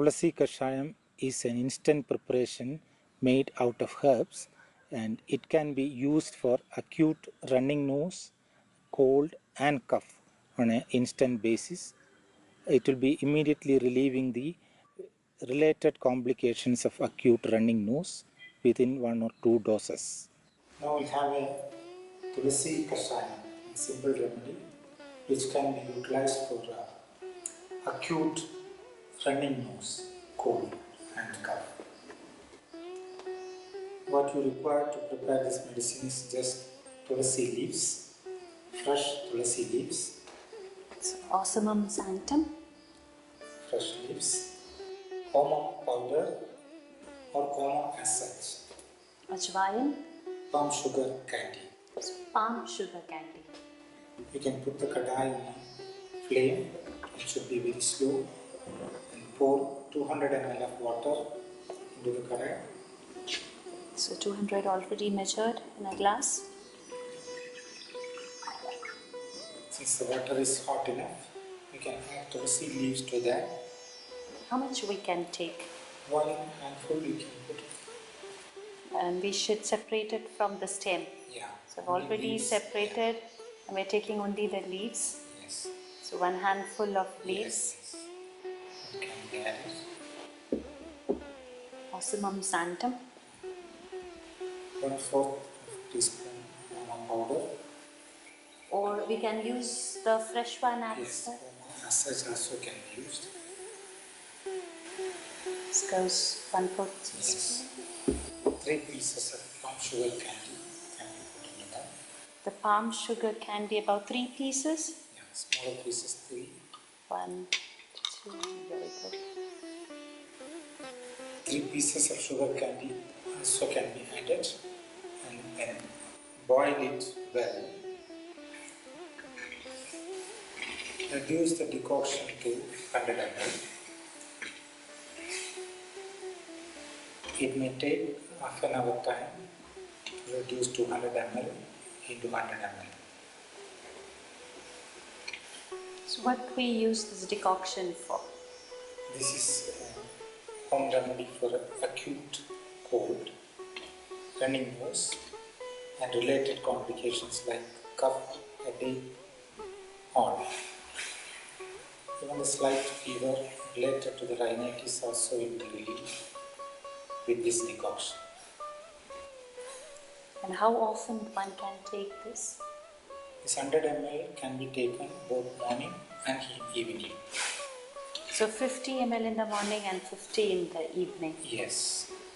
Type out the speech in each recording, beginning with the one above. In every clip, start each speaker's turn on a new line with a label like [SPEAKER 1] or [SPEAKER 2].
[SPEAKER 1] Tulsi Kashayam is an instant preparation made out of herbs, and it can be used for acute running nose, cold and cough on an instant basis. It will be immediately relieving the related complications of acute running nose within 1 or 2 doses. Now we have a Tulsi Kashayam, a simple remedy which can be utilized for acute running nose, cold and cough. What you require to prepare this medicine is just Tulsi leaves, fresh Tulsi leaves.
[SPEAKER 2] So, Omam sanctum.
[SPEAKER 1] Fresh leaves. Omam powder or Omam as such.
[SPEAKER 2] Ajwain.
[SPEAKER 1] Palm sugar candy.
[SPEAKER 2] So, palm sugar candy.
[SPEAKER 1] You can put the kadai in a flame. It should be very slow. And pour 200 ml of water into the kadai.
[SPEAKER 2] So 200 already measured in a glass.
[SPEAKER 1] Since the water is hot enough, we can add Tulsi leaves to that.
[SPEAKER 2] How much we can take?
[SPEAKER 1] 1 handful you can put.
[SPEAKER 2] And we should separate it from the stem.
[SPEAKER 1] Yeah.
[SPEAKER 2] So I've already
[SPEAKER 1] leaves,
[SPEAKER 2] separated, and we're taking only the leaves.
[SPEAKER 1] Yes.
[SPEAKER 2] So 1 handful of leaves.
[SPEAKER 1] Yes. You can add it.
[SPEAKER 2] Omam sanctum.
[SPEAKER 1] 1/4 teaspoon Omam powder.
[SPEAKER 2] Or we can use the fresh one as
[SPEAKER 1] Yes, Omam as such also can be used.
[SPEAKER 2] This goes 1/4 teaspoon.
[SPEAKER 1] Yes. 3 pieces of palm sugar candy can be put into that.
[SPEAKER 2] The palm sugar candy, about 3 pieces.
[SPEAKER 1] Yeah, smaller pieces 3.
[SPEAKER 2] 1, 2, here we go.
[SPEAKER 1] 3 pieces of sugar candy also can be added and then boil it well. Reduce the decoction to 100 ml. It may take half an hour time to reduce to 100 ml into 100 ml.
[SPEAKER 2] So what we use this decoction for?
[SPEAKER 1] This is a home remedy for acute cold, running nose and related complications like cough, headache, all. Even the slight fever related to the rhinitis also will be relieved with this decoction.
[SPEAKER 2] And how often one can take this?
[SPEAKER 1] This 100 ml can be taken both morning and evening.
[SPEAKER 2] So 50 ml in the morning and 50 in the evening.
[SPEAKER 1] Yes.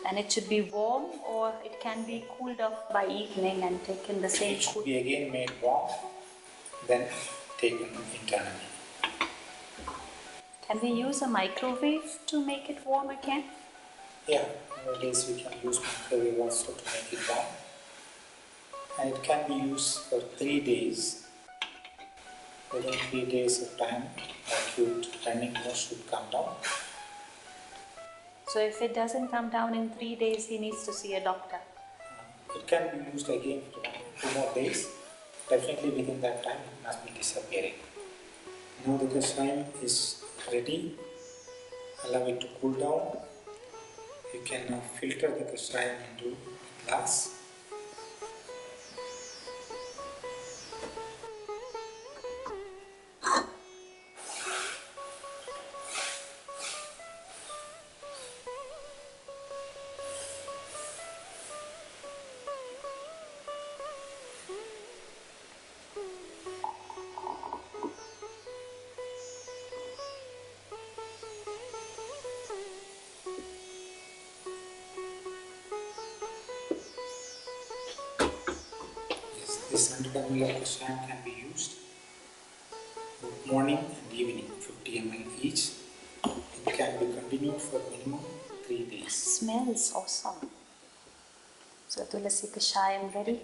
[SPEAKER 2] And it should be warm, or it can be cooled off by evening and taken the same.
[SPEAKER 1] It should be again made warm, then taken internally.
[SPEAKER 2] Can we use a microwave to make it warm again?
[SPEAKER 1] Yeah, nowadays we can use microwave also to make it warm. And it can be used for 3 days. Within 3 days of time, acute running nose should come down.
[SPEAKER 2] So if it doesn't come down in 3 days, he needs to see a doctor.
[SPEAKER 1] It can be used again for 2 more days. Definitely within that time it must be disappearing. Now the Kashayam is ready. Allow it to cool down. You can now filter the Kashayam into a glass. This 100 ml of Kashayam can be used both morning and evening, 50 ml each. It can be continued for minimum 3 days.
[SPEAKER 2] Smells awesome. So Tulsi Kashayam ready.